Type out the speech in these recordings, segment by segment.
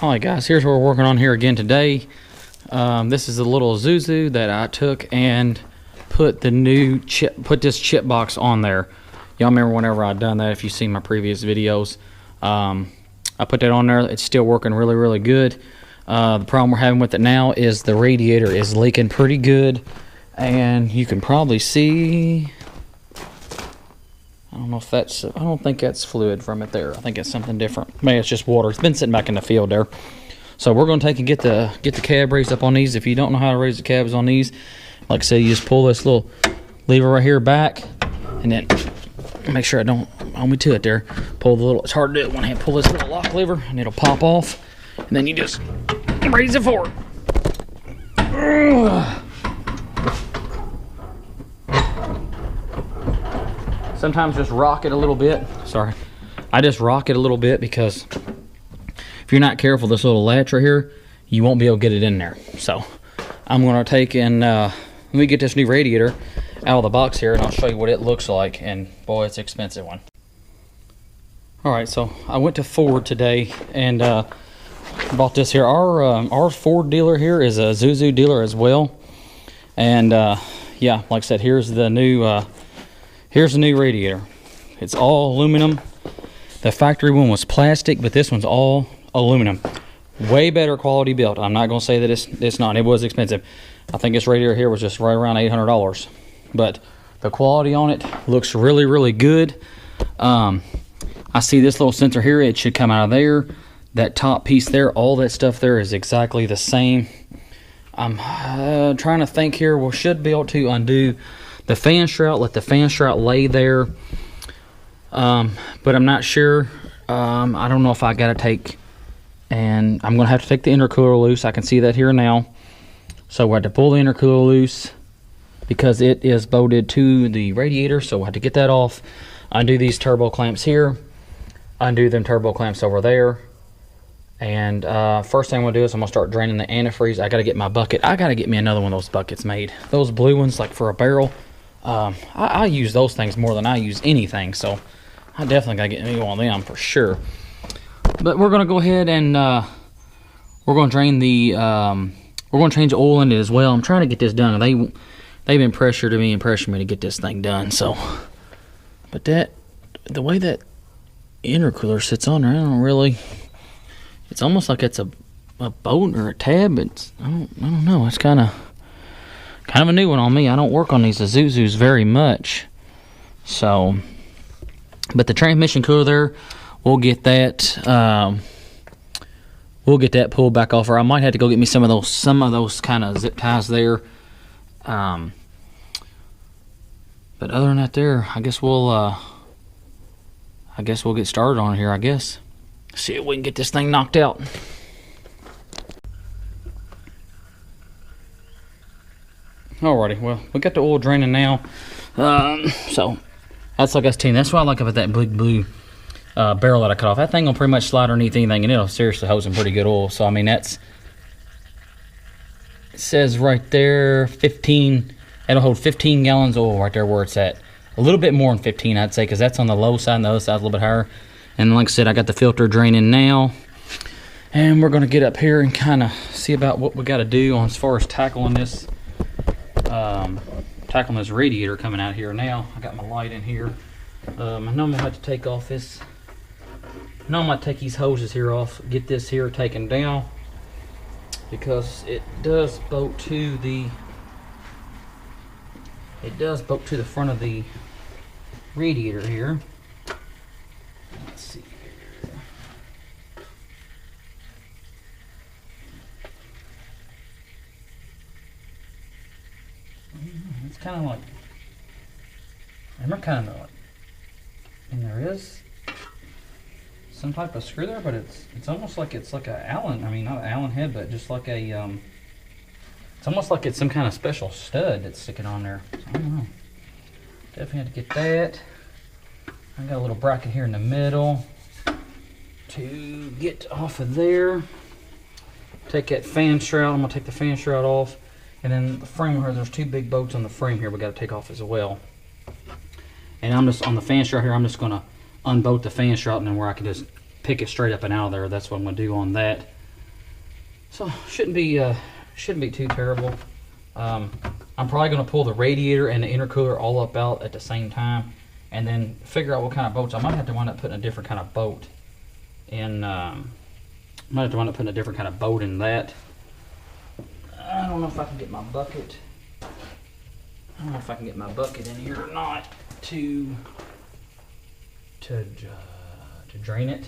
Alright guys, here's what we're working on here again today. This is a little Isuzu that I took and put this chip box on there. Y'all remember whenever I'd done that, if you've seen my previous videos. I put that on there. It's still working really good. The problem we're having with it now is the radiator is leaking pretty good, and you can probably see, I don't think that's fluid from it there. I think it's something different. Maybe it's just water. It's been sitting back in the field there. So we're going to take and get the cab raised up on these. If you don't know how to raise the cabs on these, like I said, you just pull this little lever right here back, and then make sure I don't hold me to it there. Pull the little, it's hard to do it one hand. Pull this little lock lever, and it'll pop off, and then you just raise it forward. Sometimes just rock it a little bit. Sorry. I just rock it a little bit because if you're not careful, this little latch right here, you won't be able to get it in there. So I'm going to take and let me get this new radiator out of the box here, and I'll show you what it looks like. And boy, it's an expensive one. Alright, so I went to Ford today and bought this here. Our Ford dealer here is a Isuzu dealer as well. And yeah, like I said, here's the new radiator. It's all aluminum. The factory one was plastic, but this one's all aluminum. Way better quality built. I'm not going to say that it's not. It was expensive. I think this radiator here was just right around $800. But the quality on it looks really good. I see this little sensor here. It should come out of there. That top piece there, all that stuff there is exactly the same. I'm trying to think here. We should be able to undo the fan shroud, let the fan shroud lay there, but I'm not sure. I don't know if I gotta take, and I'm gonna have to take the intercooler loose. I can see that here now, so we'll have to pull the intercooler loose because it is bolted to the radiator, so we'll have to get that off, undo these turbo clamps here, undo them turbo clamps over there, and first thing I'm gonna do is I'm gonna start draining the antifreeze. I gotta get my bucket. I gotta get me another one of those buckets made, those blue ones like for a barrel. I use those things more than I use anything, so I definitely gotta get me one of them for sure. But we're gonna go ahead and we're gonna drain the we're gonna change the oil in it as well. I'm trying to get this done. They've been pressuring me to get this thing done. So, but the way that intercooler sits on there, I don't really. It's almost like it's a bolt or a tab. It's I don't know. It's kind of a new one on me. I don't work on these Isuzus very much. So, but the transmission cooler there, we'll get that pulled back off. Or I might have to go get me some of those kind of zip ties there. But other than that, there, I guess we'll get started on it here. I guess see if we can get this thing knocked out. Alrighty, well, we got the oil draining now. So that's like I was telling you, that's what I like about that big blue barrel that I cut off. That thing will pretty much slide underneath anything, and it'll seriously hold some pretty good oil. So I mean, it says right there 15. It'll hold 15 gallons of oil right there where it's at. A little bit more than 15, I'd say, because that's on the low side, and the other side's a little bit higher. And like I said, I got the filter draining now, and we're gonna get up here and kind of see about what we got to do on as far as tackling this radiator coming out here. Now I got my light in here. I know I'm gonna have to take off this. Now I'm gonna take these hoses here off, get this here taken down, because it does bolt to the front of the radiator here. Let's see here. It's kind of like, and there is some type of screw there, but it's almost like it's like a Allen. I mean, not an Allen head, but just like a it's almost like it's some kind of special stud that's sticking on there. So, I don't know. Definitely have to get that. I got a little bracket here in the middle to get off of there. Take that fan shroud. I'm gonna take the fan shroud off, and then the frame here. There's two big bolts on the frame here we got to take off as well. And I'm just on the fan shroud here. I'm just gonna unbolt the fan shroud, and then where I can just pick it straight up and out of there. That's what I'm gonna do on that. So shouldn't be too terrible. I'm probably going to pull the radiator and the intercooler all up out at the same time, and then figure out what kind of boats. I might have to wind up putting a different kind of boat in. Might have to wind up putting a different kind of boat in that. I don't know if I can get my bucket. I don't know if I can get my bucket in here or not to drain it.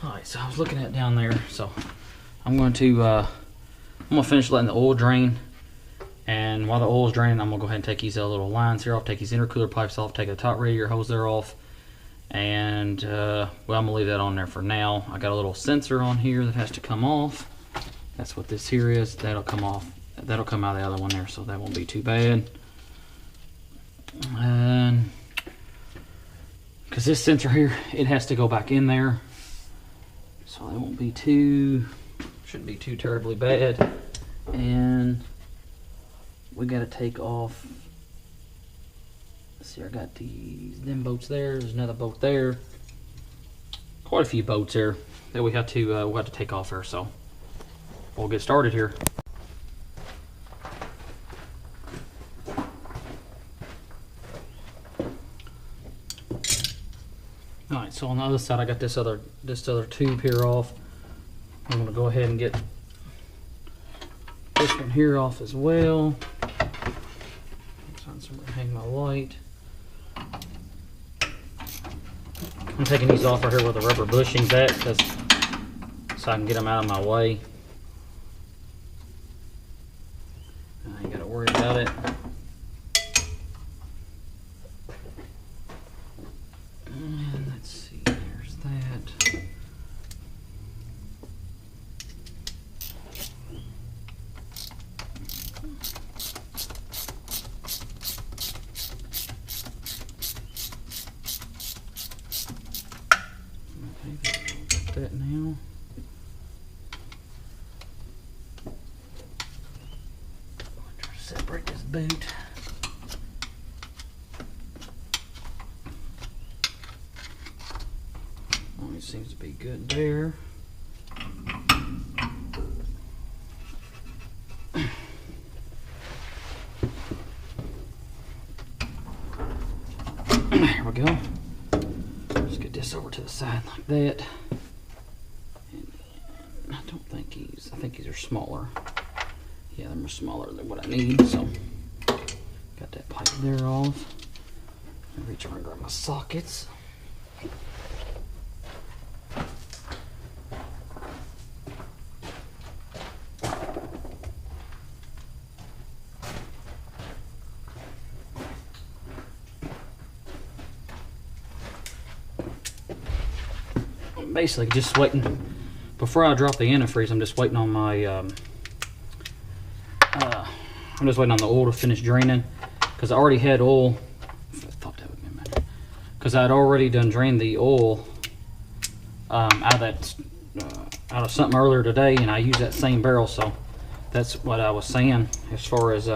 Alright, so I was looking at down there, so I'm going to finish letting the oil drain, and while the oil is draining, I'm going to go ahead and take these little lines here off, take these intercooler pipes off, take the top radiator hose there off, and well, I'm going to leave that on there for now. I got a little sensor on here that has to come off. That's what this here is. That'll come off. That'll come out of the other one there, so that won't be too bad. And because this sensor here, it has to go back in there, so it won't be shouldn't be too terribly bad. And we got to take off. Let's see, I got them boats there. There's another boat there. Quite a few boats there that we have to take off here. So we'll get started here. Alright, so on the other side I got this other tube here off. I'm going to go ahead and get this one here off as well. Find somewhere to hang my light. I'm taking these off right here where the rubber bushing's at, so I can get them out of my way. I ain't got to worry about it. And let's see, there's that. That now. Try to separate this boot. Oh, it seems to be good there. There we go. Just get this over to the side like that. I think these are smaller. Yeah, they're smaller than what I need, so got that pipe there off. I'll reach over and grab my sockets. I'm basically just waiting. Before I drop the antifreeze, I'm just waiting on my, I'm just waiting on the oil to finish draining, because I already had oil. I thought that would be better. Because I'd already done drained the oil out of something earlier today, and I used that same barrel, so that's what I was saying as far as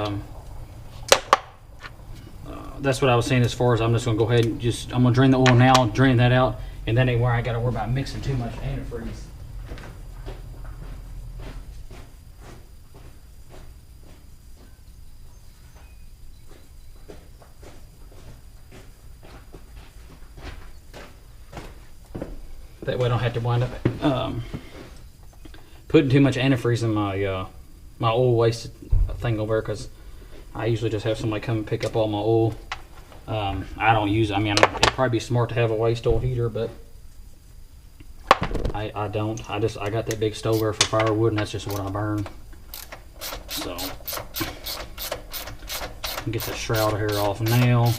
that's what I was saying as far as I'm just going to go ahead and I'm going to drain the oil now, drain that out, and then ain't where I got to worry about mixing too much antifreeze. That way I don't have to wind up putting too much antifreeze in my my oil waste thing over there, because I usually just have somebody come and pick up all my oil. I don't use it. I mean, it'd probably be smart to have a waste oil heater, but I don't. I got that big stove there for firewood, and that's just what I burn. So get the shroud of hair off now.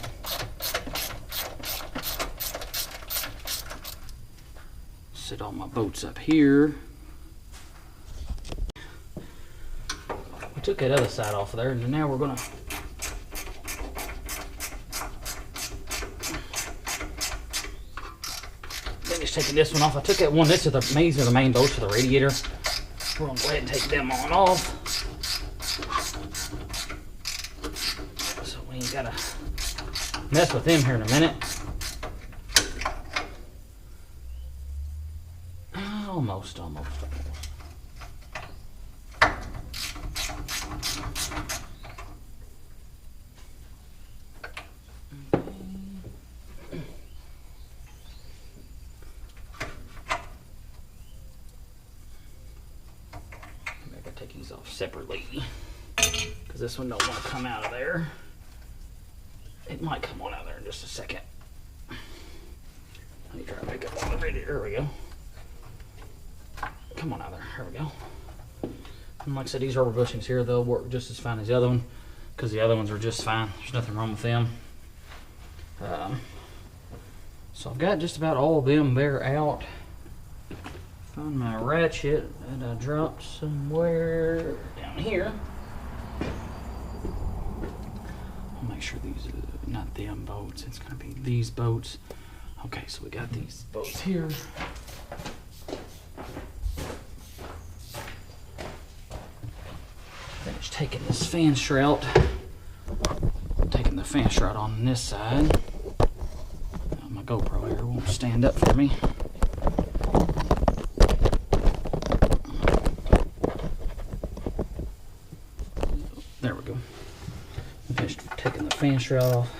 Set all my boats up here. We took that other side off of there, and now we're gonna finish taking this one off. I took that one. These are the main bolts for the radiator. We're gonna go ahead and take them on off, so we ain't gotta mess with them here in a minute. Almost. Take these off separately, because this one don't want to come out of there. It might come on out of there in just a second. Let me try to pick up on the radiator. There we go. Come on out there. There we go. And like I said, these rubber bushings here, they'll work just as fine as the other one, because the other ones are just fine. There's nothing wrong with them. So I've got just about all of them there out. Found my ratchet that I dropped somewhere down here. I'll make sure these are not them boats. It's going to be these boats. Okay, so we got these boats here. Finished taking this fan shroud. Taking the fan shroud on this side. My GoPro here won't stand up for me. There we go. Finished taking the fan shroud off.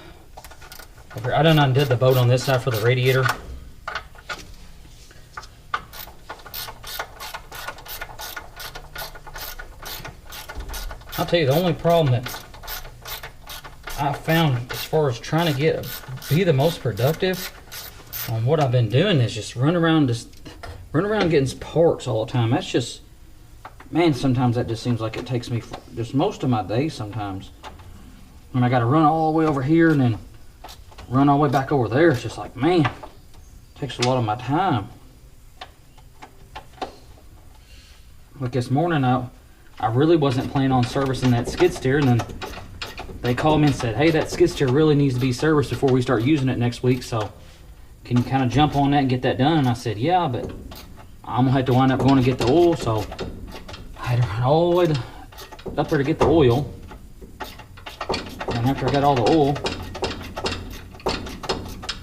Over here. I done undid the bolt on this side for the radiator. I'll tell you, the only problem that I found as far as trying to be the most productive on what I've been doing is just run around getting parts all the time. That's just, man, sometimes that just seems like it takes me just most of my day sometimes. When I got to run all the way over here and then run all the way back over there, it's just like, man, it takes a lot of my time. Like this morning, I really wasn't planning on servicing that skid steer, and then they called me and said, hey, that skid steer really needs to be serviced before we start using it next week, so can you kind of jump on that and get that done? And I said, yeah, but I'm gonna have to wind up going to get the oil, so I had to run all the way up there to get the oil. And after I got all the oil,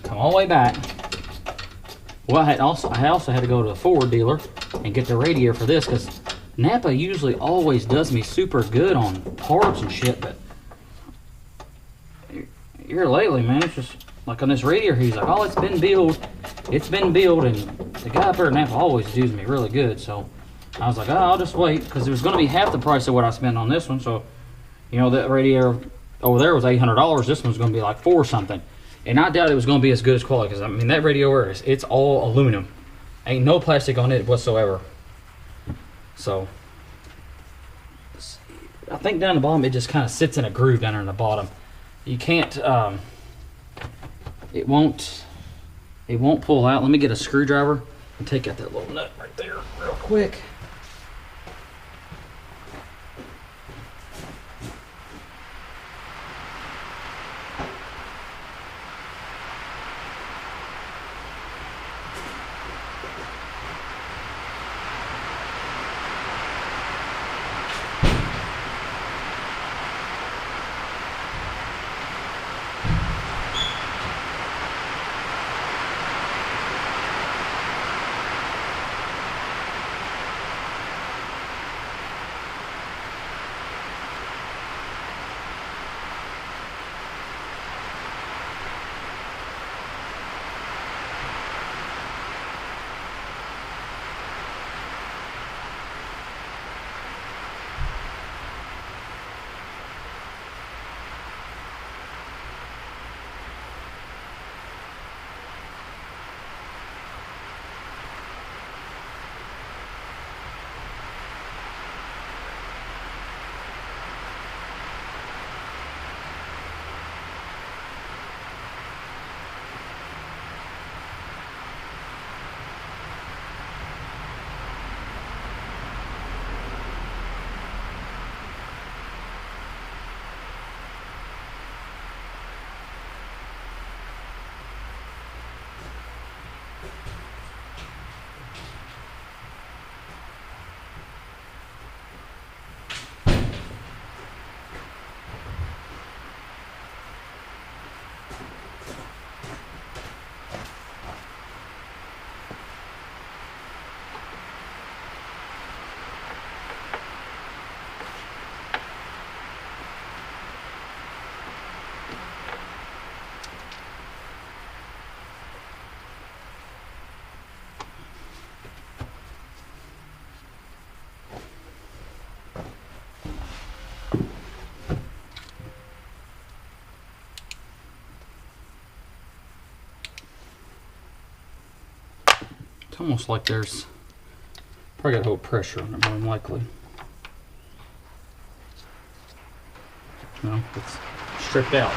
come all the way back. Well, I also had to go to a Ford dealer and get the radiator for this, because Napa usually always does me super good on parts and shit, but here lately, man, it's just like on this radiator, he's like, oh, it's been built, and the guy up there at Napa always does me really good. So I was like, oh, I'll just wait, because it was going to be half the price of what I spent on this one. So, you know, that radiator over there was $800. This one's going to be like $4 something, and I doubt it was going to be as good as quality, because I mean, that radiator it's all aluminum, ain't no plastic on it whatsoever. So I think down the bottom it just kind of sits in a groove down there in the bottom. You can't it won't pull out. Let me get a screwdriver and take out that little nut right there real quick. It's almost like there's probably got a little pressure on it, more than likely. No, it's stripped out.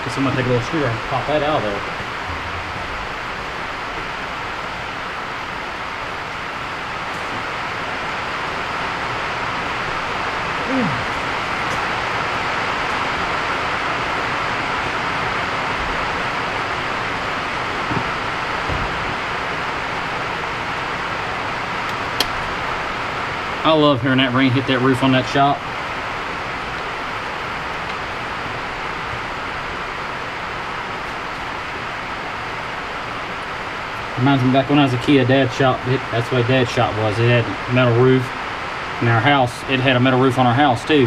Guess I'm gonna take a little screwdriver and pop that out of there. I love hearing that rain hit that roof on that shop. Reminds me back when I was a kid, Dad's shop, that's what Dad's shop was. It had a metal roof. In our house, it had a metal roof on our house too.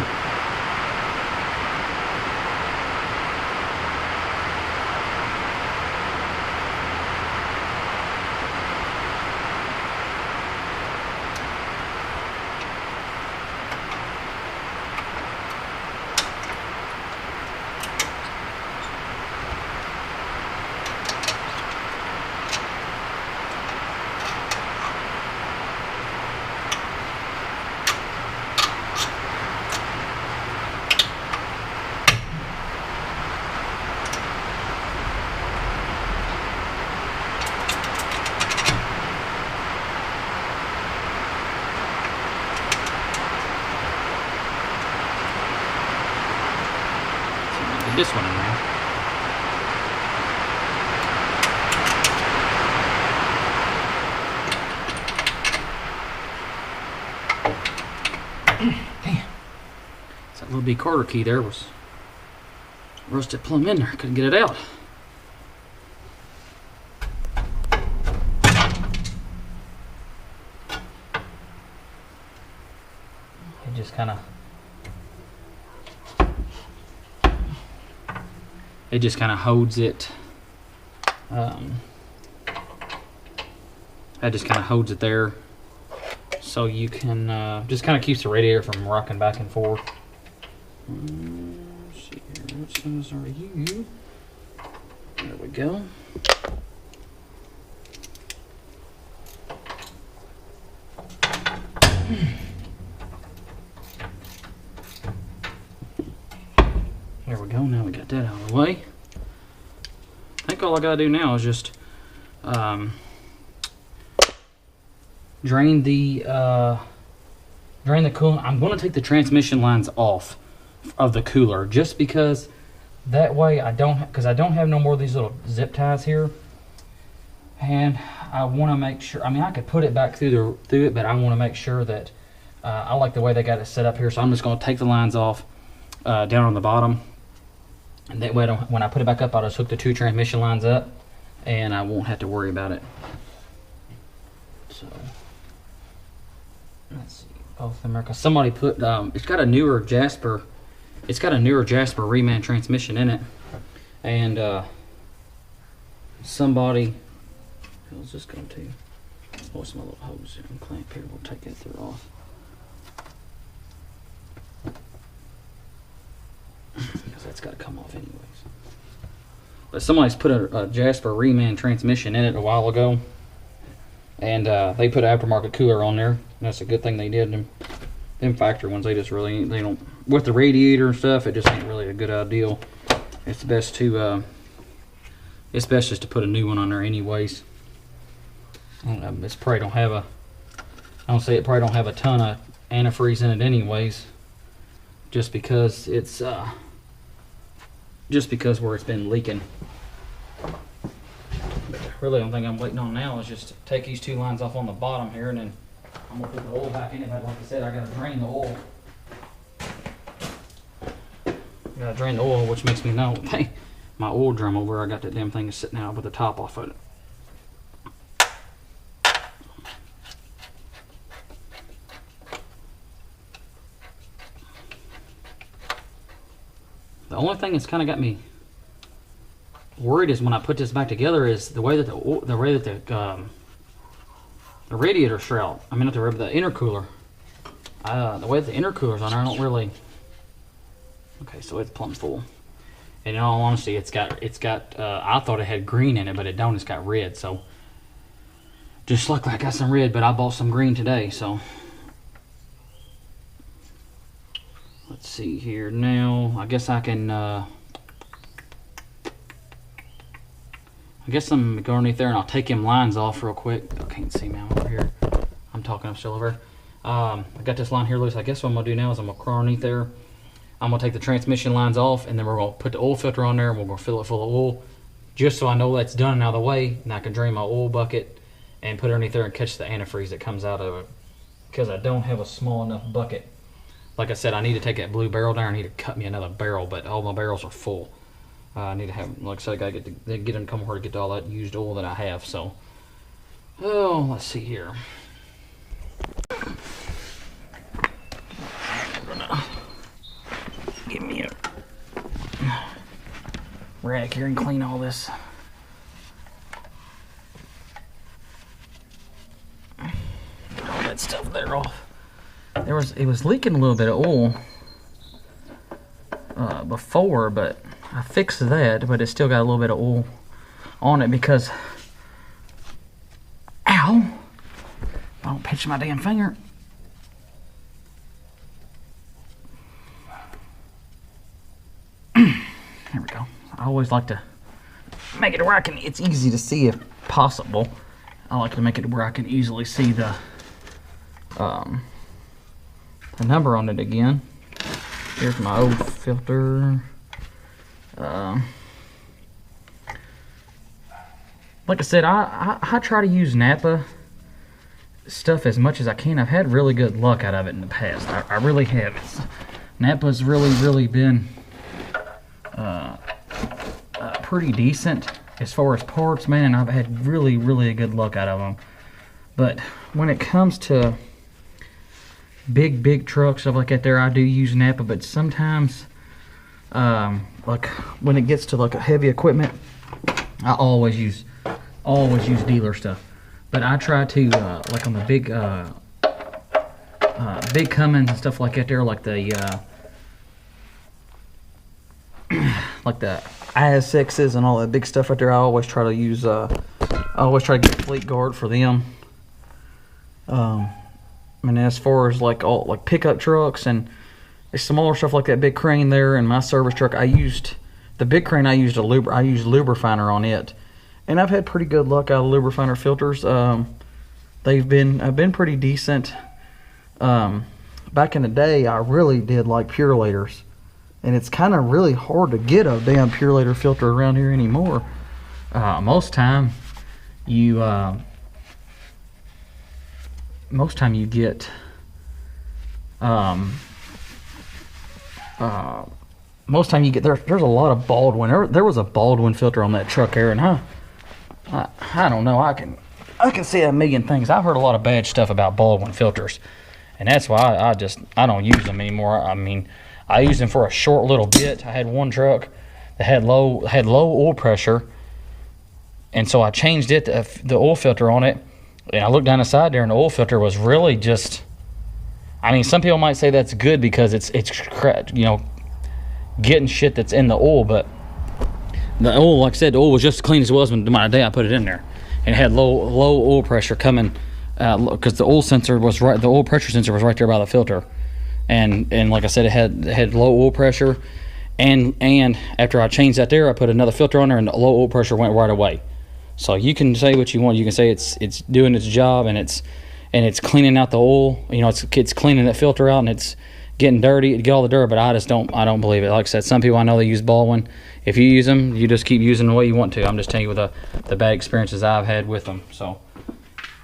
This one in there. Damn. That little B quarter key there was rusted plumb in there. Couldn't get it out. It just kind of holds it. That just kind of holds it there, so you can just kind of keeps the radiator from rocking back and forth. Let's see here, what size are you? There we go. There we go, now we got that out of the way. I think all I gotta do now is just drain the coolant. I'm gonna take the transmission lines off of the cooler just because that way I don't have no more of these little zip ties here, and I want to make sure. I mean, I could put it back through it, but I want to make sure that I like the way they got it set up here. So I'm just gonna take the lines off down on the bottom. And that way, when I put it back up, I'll just hook the two transmission lines up, and I won't have to worry about it. So, let's see, both of them are, because somebody put, it's got a newer Jasper reman transmission in it, and somebody, who's this going to? What's my little hose here and clamp here? We'll take that through off. Because that's got to come off anyways. But somebody's put a Jasper reman transmission in it a while ago, and they put an aftermarket cooler on there. And that's a good thing they did. Them factory ones, they don't, with the radiator and stuff, it just ain't really a good deal. It's best just to put a new one on there anyways. It's probably don't have it probably don't have a ton of antifreeze in it anyways, just because it's where it's been leaking. But really, the only thing I'm waiting on now is just to take these two lines off on the bottom here, and then I'm gonna put the oil back in it. But like I said, I gotta drain the oil Gotta drain the oil, which makes me know, hey, my oil drum over where I got that damn thing is sitting out with the top off of it. The only thing that's kind of got me worried is when I put this back together is the way that the radiator shroud, I mean not the intercooler, the way that the intercooler's on there, I don't really. Okay, so it's plumb full. And in all honesty, it's got. I thought it had green in it, but it don't. It's got red. So just luckily I got some red, but I bought some green today. So let's see here now. I guess I can. I guess I'm gonna go underneath there and I'll take them lines off real quick. I can't see me. I'm over here. I'm talking. I'm still over. I got this line here loose. I guess what I'm gonna do now is I'm gonna crawl underneath there. I'm gonna take the transmission lines off, and then we're gonna put the oil filter on there, and we're gonna fill it full of oil, just so I know that's done and out of the way, and I can drain my oil bucket and put it underneath there and catch the antifreeze that comes out of it. Because I don't have a small enough bucket. Like I said, I need to take that blue barrel down. I need to cut me another barrel, but all my barrels are full. I need to have, like I said, I gotta get them come over to get all that used oil that I have. So, oh, let's see here. Give me a rag here and clean all this. Get all that stuff there off. It was leaking a little bit of oil before, but I fixed that, but it still got a little bit of oil on it because, ow, I don't pinch my damn finger. There we go. I always like to make it where it's easy to see if possible. I like to make it where I can easily see the number on it again. Here's my old filter. Like I said, I try to use Napa stuff as much as I can. I've had really good luck out of it in the past. I really have. Napa's really been pretty decent as far as parts, man, and I've had really good luck out of them. But when it comes to big trucks, stuff like that, there I do use Napa. But sometimes, like when it gets to like a heavy equipment, I always use dealer stuff. But I try to like on the big Cummins and stuff like that, there like the like the IS6s and all that big stuff right there. I always try to use I always try to get Fleet Guard for them. And as far as like all like pickup trucks and smaller stuff like that big crane there, and my service truck, I used the big crane. I used Lubrifiner on it, and I've had pretty good luck out of Lubrifiner filters. They've been pretty decent. Back in the day, I really did like Purelators. And it's kind of really hard to get a damn Purelator filter around here anymore. Most time you get there's a lot of Baldwin. There was a Baldwin filter on that truck there, and I don't know. I can say a million things. I've heard a lot of bad stuff about Baldwin filters, and that's why I don't use them anymore. I mean, I used them for a short little bit. I had one truck that had low oil pressure, and so I changed it, the oil filter on it, and I looked down the side there, and the oil filter was really just, I mean, some people might say that's good because it's you know, getting shit that's in the oil, but the oil, like I said, the oil was just as clean as it was when the day I put it in there, and it had low oil pressure coming, because the oil pressure sensor was right there by the filter. And like I said, it had low oil pressure, and after I changed that there, I put another filter on there, and the low oil pressure went right away. So you can say what you want. You can say it's doing its job, and it's cleaning out the oil. You know, it's cleaning that filter out, and it's getting dirty, get all the dirt. But I don't believe it. Like I said, some people I know they use Baldwin. If you use them, you just keep using them the way you want to. I'm just telling you the bad experiences I've had with them. So.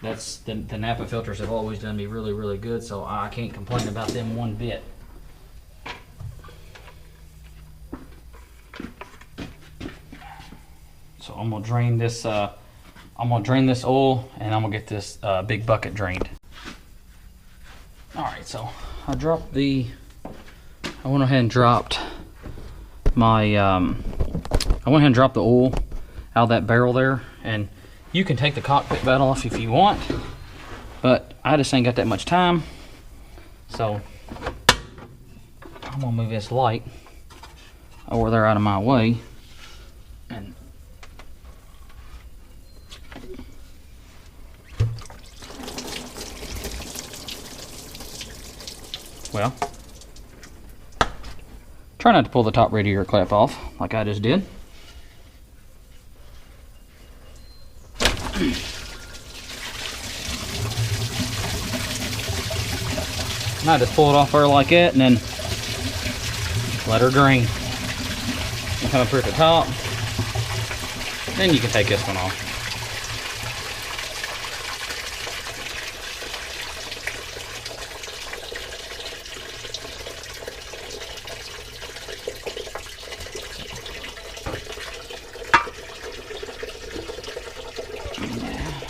That's the Napa filters have always done me really good, so I can't complain about them one bit. So I'm gonna drain this. I'm gonna drain this oil, and I'm gonna get this big bucket drained. All right, so I went ahead and dropped my. I went ahead and dropped the oil out of that barrel there, and you can take the cockpit bed off if you want, but I just ain't got that much time, so I'm gonna move this light over there out of my way. And well, try not to pull the top radiator clamp off like I just did. And I just pull it off there like that, and then let her drain. And come up here at the top. Then you can take this one off.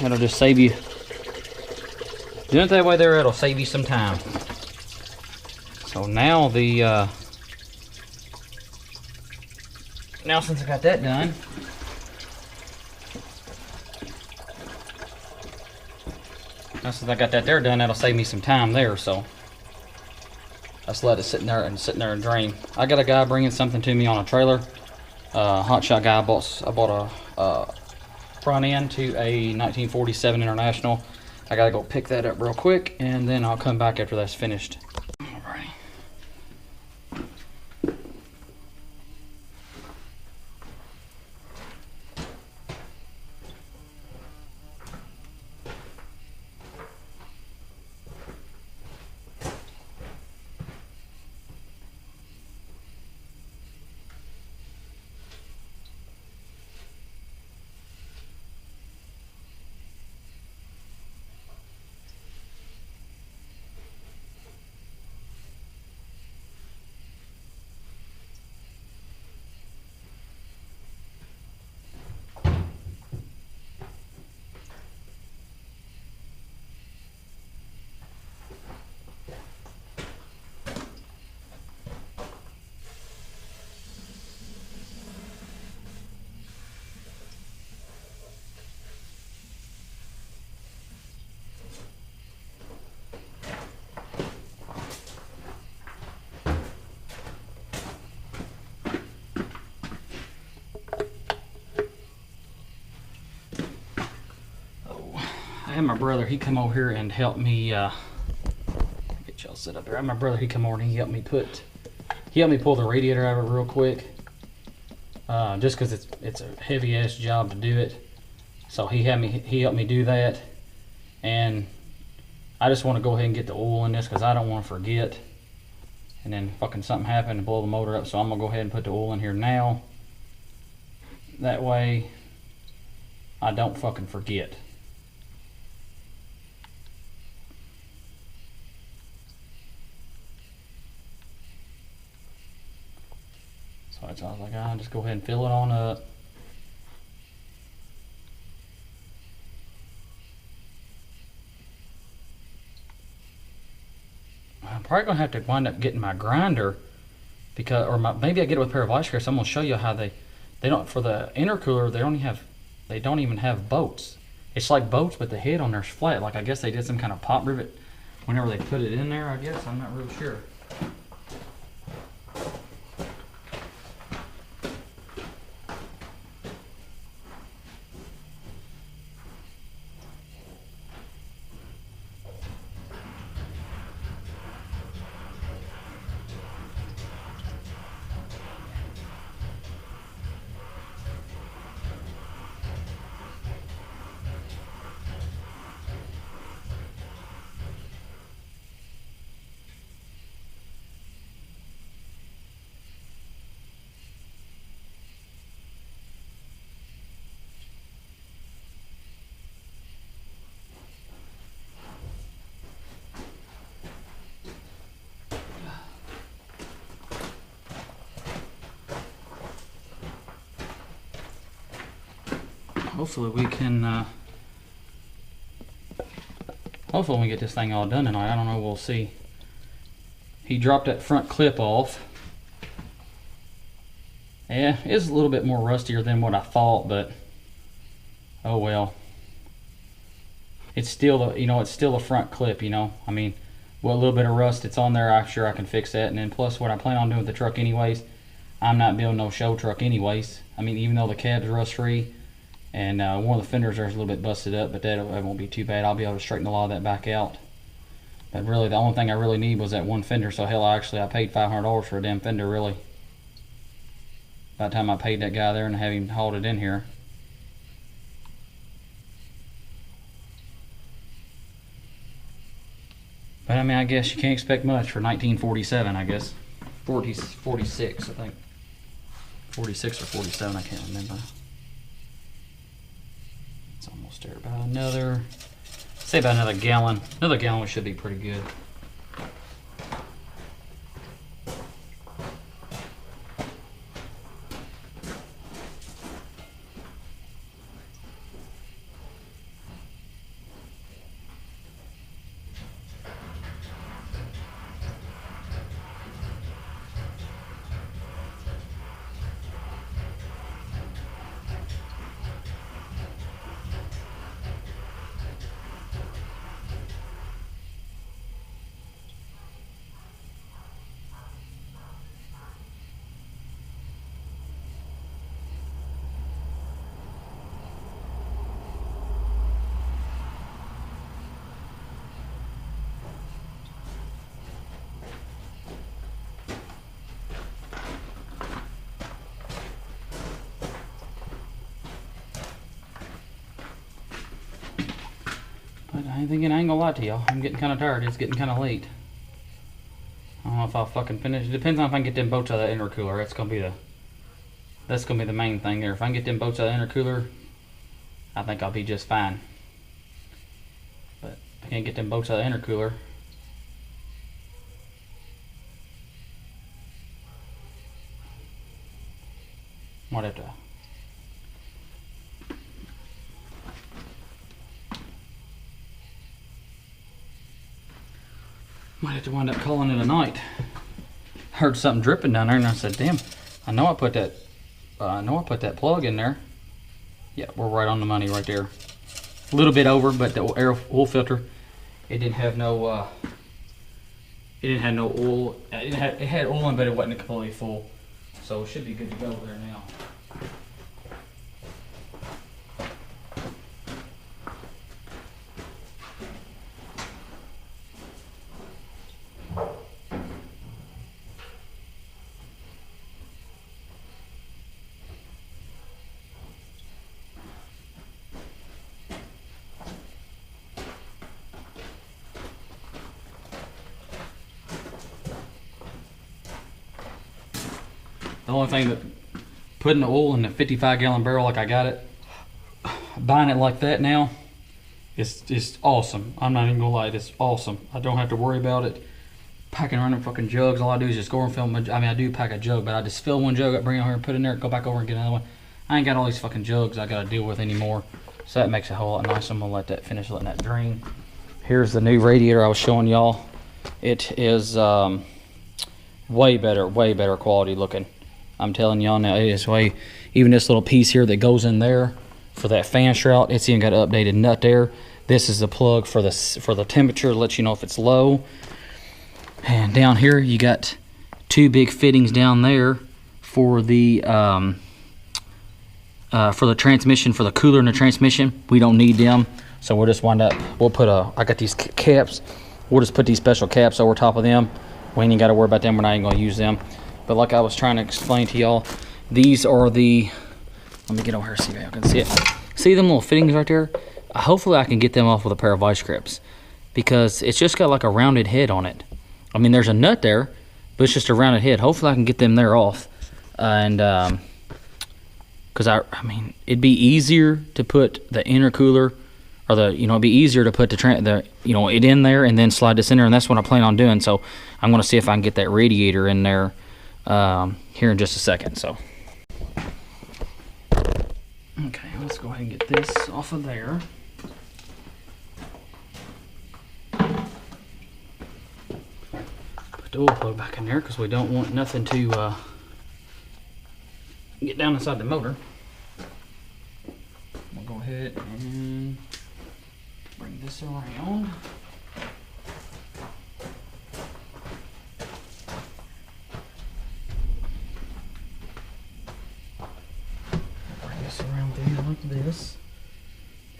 It'll just save you. Doing it that way there, it'll save you some time. So now now since I got that done, that'll save me some time there. So let's let it sit in there and drain. I got a guy bringing something to me on a trailer. Hotshot guy. I bought a front end to a 1947 International. I gotta go pick that up real quick, and then I'll come back after that's finished. Alrighty. I had my brother, he come over here and help me, get y'all set up here. I had my brother, he come over and he helped me pull the radiator out of it real quick. Just cause it's a heavy ass job to do it. So he helped me do that. And I just want to go ahead and get the oil in this cause I don't want to forget. And then fucking something happened and blow the motor up. So I'm gonna go ahead and put the oil in here now. That way I don't fucking forget. So I was like, I'll just go ahead and fill it on up. I'm probably gonna have to wind up getting my grinder because, maybe I get it with a pair of ice scrapers. So I'm gonna show you how they don't, for the intercooler, they don't even have bolts. It's like bolts, but the head on there's flat. Like I guess they did some kind of pop rivet whenever they put it in there. I guess I'm not real sure. hopefully we can, hopefully we get this thing all done tonight. I don't know, we'll see. He dropped that front clip off. Yeah, it's a little bit more rustier than what I thought, but oh well. It's still, it's still a front clip, I mean, well, a little bit of rust that's on there, I'm sure I can fix that. And then plus what I plan on doing with the truck anyways, I'm not building no show truck anyways. I mean, even though the cab's rust free and one of the fenders there's a little bit busted up, but that won't be too bad. I'll be able to straighten a lot of that back out. But really, the only thing I really need was that one fender. So hell, I paid $500 for a damn fender, really. By the time I paid that guy there and have him hauled it in here. But I mean, I guess you can't expect much for 1947, I guess. 46, I think. 46 or 47, I can't remember. It's almost there. About another, say about another gallon. Another gallon should be pretty good. But I ain't gonna lie to y'all, I'm getting kind of tired. It's getting kind of late. I don't know if I'll fucking finish. It depends on if I can get them bolts out of that intercooler. That's gonna be the main thing there. If I can get them bolts out of the intercooler, I think I'll be just fine. But if I can't get them bolts out of the intercooler, might have to. Might have to wind up calling it a night. Heard something dripping down there, and I said, "Damn! I know I put that plug in there." Yeah, we're right on the money right there. A little bit over, but the oil filter, it didn't have no oil. It had oil in, but it wasn't completely full, so it should be good to go there now. The only thing that putting the oil in the 55-gallon barrel like I got it, buying it like that now, it's awesome. I'm not even gonna lie, it's awesome. I don't have to worry about it packing around in fucking jugs. All I do is just go over and fill my, I do pack a jug, but I just fill one jug up, bring it over here, put it in there, go back over and get another one. I ain't got all these fucking jugs I gotta deal with anymore. So that makes it a whole lot nicer. I'm gonna let that finish letting that drain. Here's the new radiator I was showing y'all. It is way better quality looking. I'm telling y'all now, it is way, even this little piece here that goes in there for that fan shroud, it's even got an updated nut there. This is the plug for the temperature, lets you know if it's low. And down here you got two big fittings down there for the transmission, for the cooler in the transmission. We don't need them, so we'll just wind up, we'll put I got these caps, we'll just put these special caps over top of them. We ain't got to worry about them, we're not even going to use them. But like I was trying to explain to y'all, these are the, let me get over here so y'all can see it. See them little fittings right there? Hopefully I can get them off with a pair of vice grips, because it's just got like a rounded head on it. I mean, there's a nut there, but it's just a rounded head. Hopefully I can get them there off. And because I mean, it'd be easier to put the intercooler, or it'd be easier to put it in there and then slide this in there, and that's what I plan on doing. So I'm going to see if I can get that radiator in there here in just a second. So Okay, let's go ahead and get this off of there. Put the oil plug back in there because we don't want nothing to get down inside the motor. We'll go ahead and bring this around. Bring this around there like this.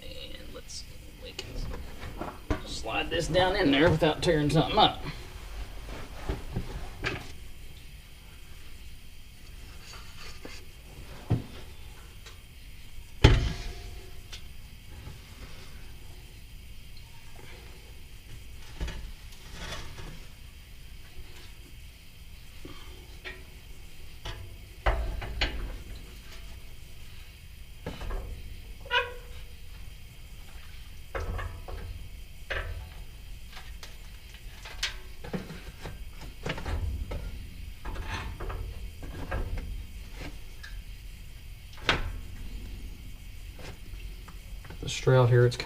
And we can slide this down in there without tearing something up. The strut here, it's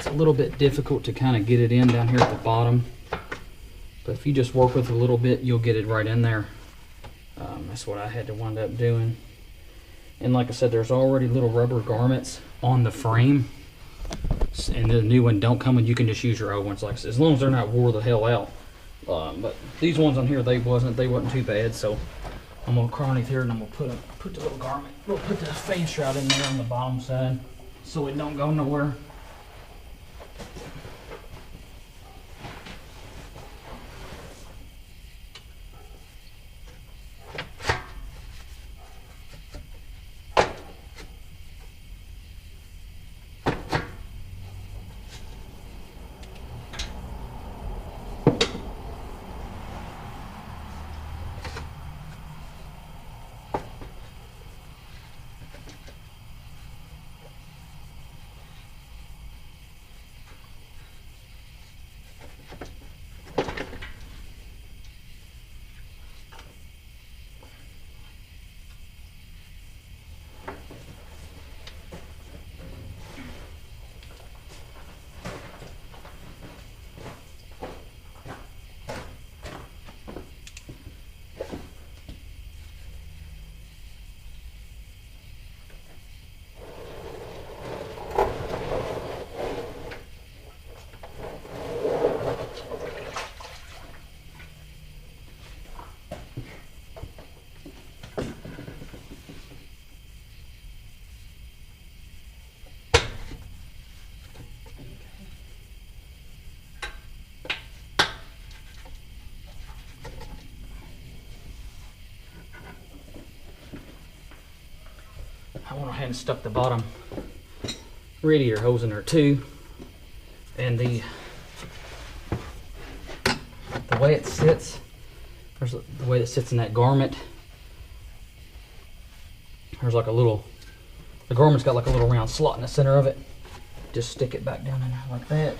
a little bit difficult to kind of get it in down here at the bottom, but if you just work with it a little bit, you'll get it right in there. That's what I had to wind up doing. And like I said, there's already little rubber garments on the frame, and the new one don't come, and you can just use your old ones, like I said, as long as they're not wore the hell out. But these ones on here, they wasn't too bad. So I'm gonna crawl underneath here and I'm gonna put the little garment, we'll put the fan shroud in there on the bottom side so it don't go nowhere. I went ahead and stuck the bottom radiator hose in there too, and the way it sits, the way it sits in that garment, there's like a little, the garment's got like a little round slot in the center of it. Just stick it back down in there like that.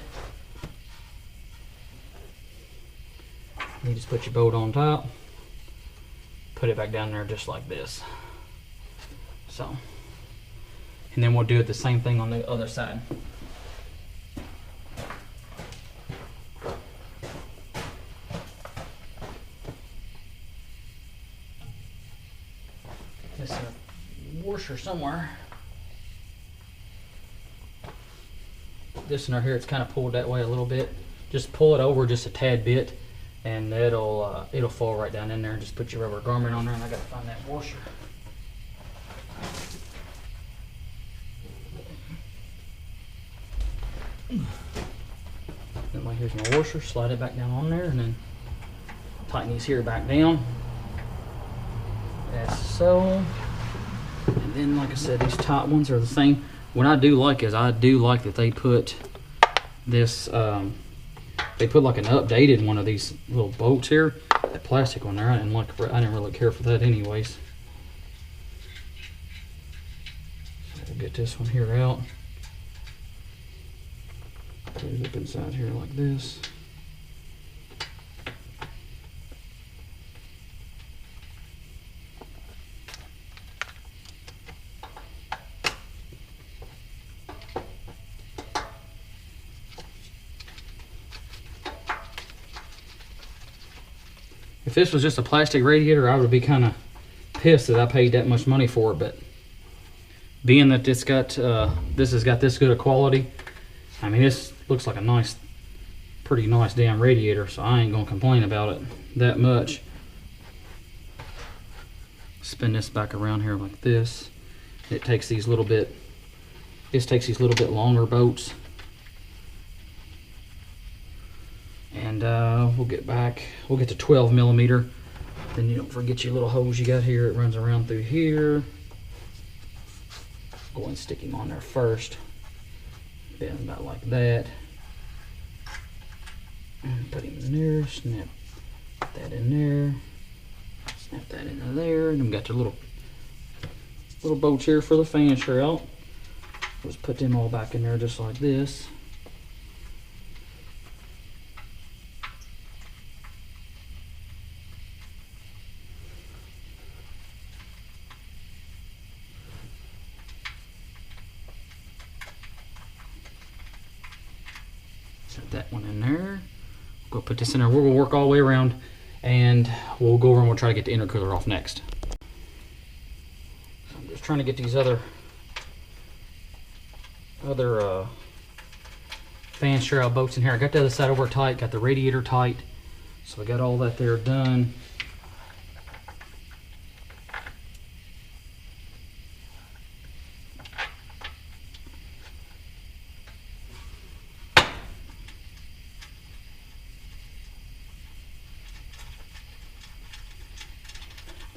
You just put your bolt on top, put it back down there just like this. So, and then we'll do it the same thing on the other side. There's a washer somewhere. This one right here, it's kind of pulled that way a little bit. Just pull it over just a tad bit, and it'll fall right down in there. Just put your rubber garment on there, and I gotta find that washer. Then here's my washer. Slide it back down on there, and then tighten these here back down. As so. And then, like I said, these top ones are the same. What I do like is I do like that they put this. They put like an updated one of these little bolts here. That plastic one there. I didn't really care for that, anyways. So we'll get this one here out. Put it up inside here like this. If this was just a plastic radiator, I would be kind of pissed that I paid that much money for it, but being that this has got this good a quality, I mean, this looks like a pretty nice damn radiator, so I ain't gonna complain about it that much. Spin this back around here like this. It takes these little bit, this takes these little bit longer boats. And we'll get to 12 millimeter. Then you don't forget your little hose you got here. It runs around through here. Go and stick him on there first. Bend about like that. And put him in there, snap that in there. Snap that into there. And then we got your little bolts here for the fan shroud. Just put them all back in there just like this. Set that one in there. Go put this in there. We're gonna work all the way around, and we'll go over and we'll try to get the intercooler off next. So I'm just trying to get these other fan shroud bolts in here. I got the other side over tight, got the radiator tight, so I got all that there done.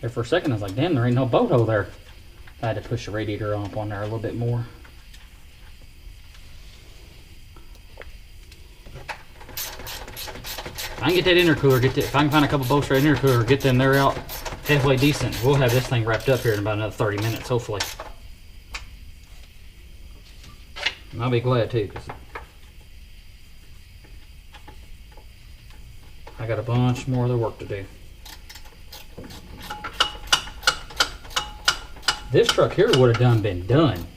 There for a second I was like, damn, there ain't no boat hole there. I had to push the radiator up on there a little bit more. If I can get that intercooler, if I can find a couple bolts for that intercooler, get them there out halfway decent, we'll have this thing wrapped up here in about another 30 minutes, hopefully. And I'll be glad too, because I got a bunch more of the work to do. This truck here would have been done,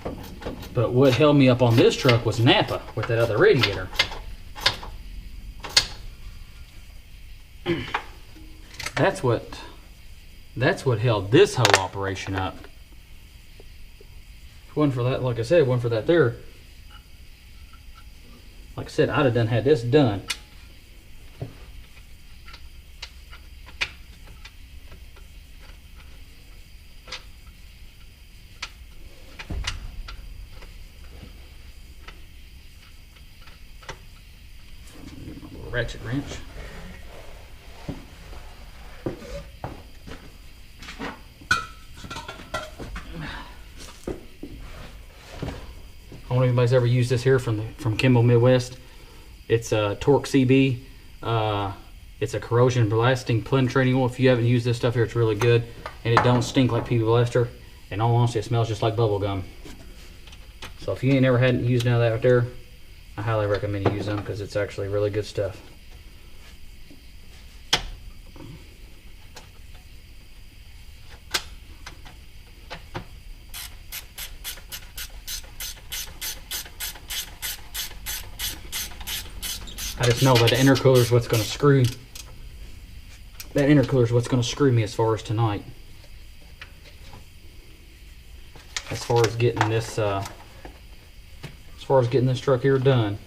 but what held me up on this truck was Napa with that other radiator. That's what held this whole operation up. If it wasn't for that, like I said, it wasn't for that there. Like I said, I'd have had this done. Ratchet wrench. I don't know if anybody's ever used this here from Kimball Midwest. It's a Torque CB. It's a corrosion blasting penetrating oil. If you haven't used this stuff here, it's really good, and it don't stink like PB Blaster. In all honesty, it smells just like bubble gum. So if you ain't never hadn't used none of that out there, I highly recommend you use them because it's actually really good stuff. I just know that the intercooler is what's going to screw. That intercooler is what's going to screw me as far as tonight. As far as getting this truck here done,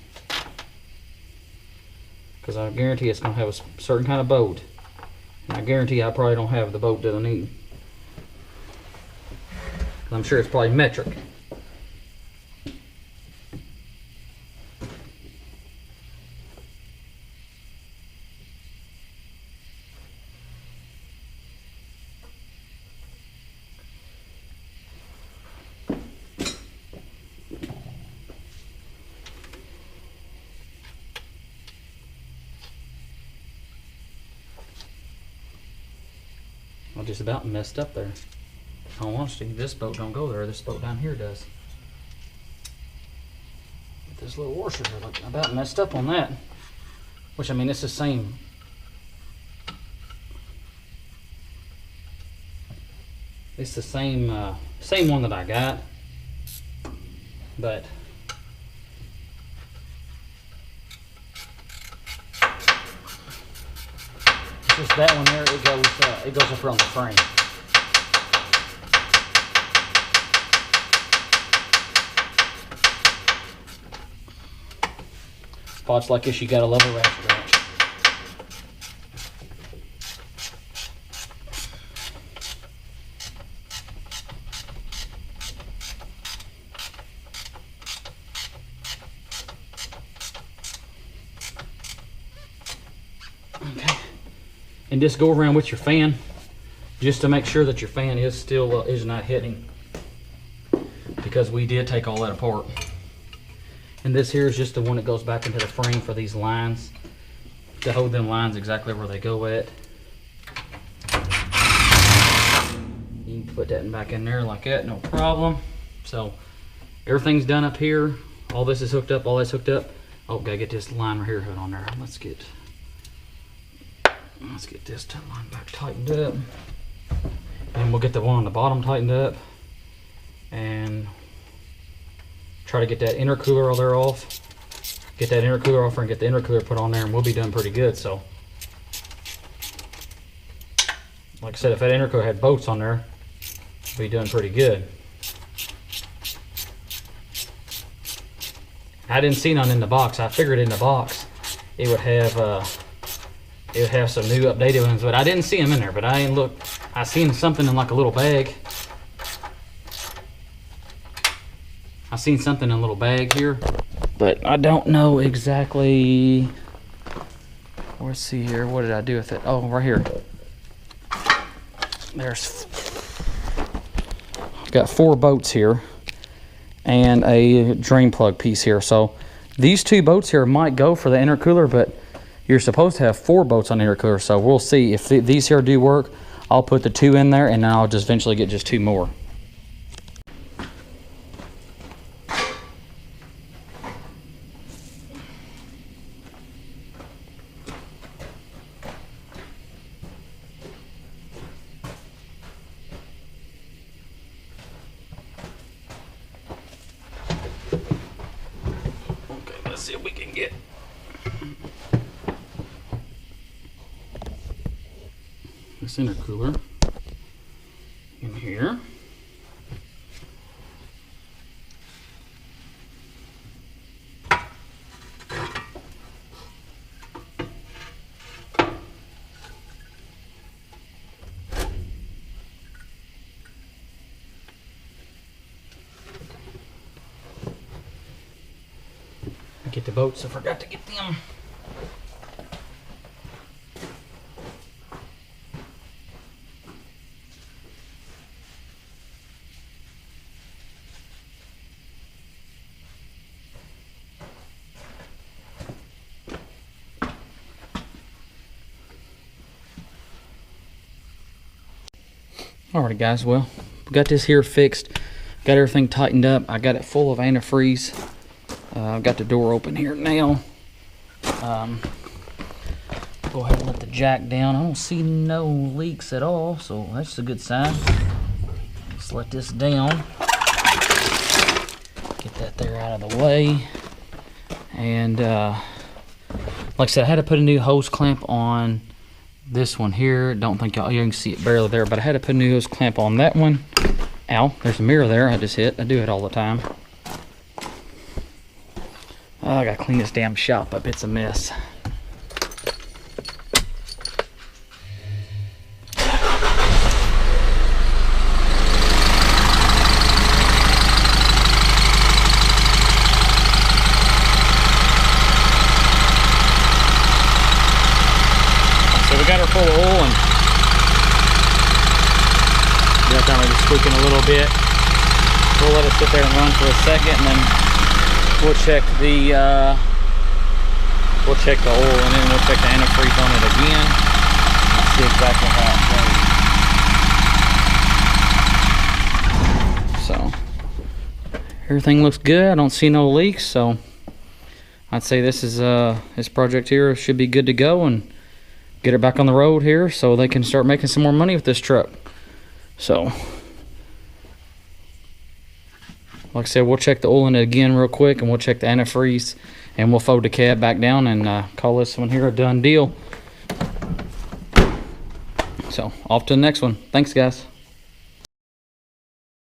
because I guarantee it's going to have a certain kind of boat, and I guarantee I probably don't have the boat that I need. I'm sure it's probably metric. I just about messed up there. In all honesty, this boat don't go there. This boat down here does. But this little washer, I about messed up on that. Which, I mean, it's the same. It's the same same one that I got, but just that one there, it goes up around the frame. Spots like this, you got a level ratchet wrench. Okay, and just go around with your fan, just to make sure that your fan is still is not hitting, because we did take all that apart. And this here is just the one that goes back into the frame for these lines, to hold them lines exactly where they go at. You can put that back in there like that, no problem. So everything's done up here. All this is hooked up, all that's hooked up. Oh, gotta get this line right here hooked on there. Let's get this line back tightened up. And we'll get the one on the bottom tightened up. And try to get that intercooler there off. Get that intercooler off and get the intercooler put on there, and we'll be done pretty good. So, like I said, if that intercooler had bolts on there, we'll be doing pretty good. I didn't see none in the box. I figured in the box it would have some new updated ones, but I didn't see them in there. But I didn't look. I seen something in like a little bag. I seen something in a little bag here, but I don't know exactly. Let's see here. What did I do with it? Oh, right here. There's got 4 bolts here and a drain plug piece here. So these 2 bolts here might go for the intercooler, but you're supposed to have 4 bolts on the intercooler. So we'll see if these here do work. I'll put the 2 in there, and then I'll just eventually get just 2 more. Let's see if we can get this intercooler in here. Get the bolts, I forgot to get them. Alrighty guys, well, we got this here fixed, got everything tightened up. I got it full of antifreeze. I've got the door open here now. Go ahead and let the jack down. I don't see no leaks at all, so that's a good sign. Let's let this down. Get that there out of the way. And like I said, I had to put a new hose clamp on this one here. Don't think you can see it barely there, but I had to put a new hose clamp on that one. Ow, there's a mirror there I just hit. I do it all the time. Oh, I gotta clean this damn shop up. It's a mess. So we got her full of oil, and that time we're just squeaking a little bit. We'll let it sit there and run for a second, and then we'll check the oil, and then we'll check the antifreeze on it again. Let's see exactly how it goes. So everything looks good. I don't see no leaks, so I'd say this is this project here should be good to go and get it back on the road here, so they can start making some more money with this truck. So like I said, we'll check the oil in it again real quick, and we'll check the antifreeze, and we'll fold the cab back down and call this one here a done deal. So off to the next one. Thanks, guys.